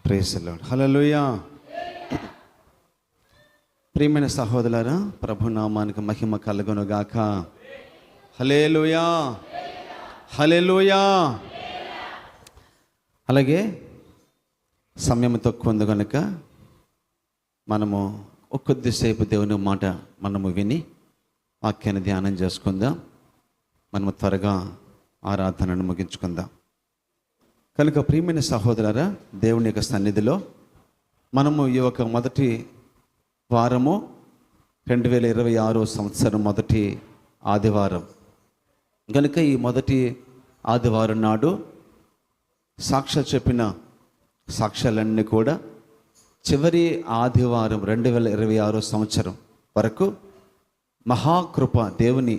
Praise the lord. హల్లెలూయా. ప్రియమైన సహోదరులారా, ప్రభు నామానికి మహిమ కలుగును గాక. హల్లెలూయా, హల్లెలూయా. అలాగే సమయం తక్కువ ఉంది కనుక మనము కొద్దిసేపు దేవుని మాట మనము విని వాక్యాన్ని ధ్యానం చేసుకుందాం. మనము త్వరగా ఆరాధనను ముగించుకుందాం. కనుక ప్రియమైన సహోదరులారా, దేవుని యొక్క సన్నిధిలో మనము ఈ యొక్క మొదటి వారము 2026 సంవత్సరం మొదటి ఆదివారం కనుక ఈ మొదటి ఆదివారం నాడు సాక్ష్యాలు చెప్పిన సాక్ష్యాలన్నీ కూడా చివరి ఆదివారం 2026 సంవత్సరం వరకు మహాకృప, దేవుని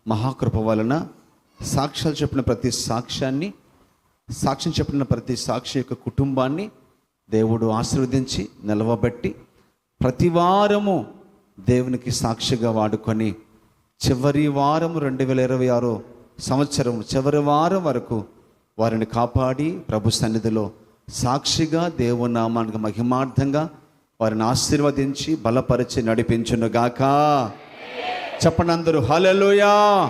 మహాకృప వలన సాక్ష్యాలు చెప్పిన ప్రతి సాక్ష్యం చెప్పిన ప్రతి సాక్షి యొక్క కుటుంబాన్ని దేవుడు ఆశీర్వదించి నిలవబెట్టి ప్రతి వారము దేవునికి సాక్షిగా వాడుకొని చివరి వారం 2026 సంవత్సరం చివరి వారం వరకు వారిని కాపాడి ప్రభు సన్నిధిలో సాక్షిగా దేవుని నామానికి మహిమార్థంగా వారిని ఆశీర్వదించి బలపరిచి నడిపించునుగాక. చెప్పండి అందరూ హల్లెలూయా.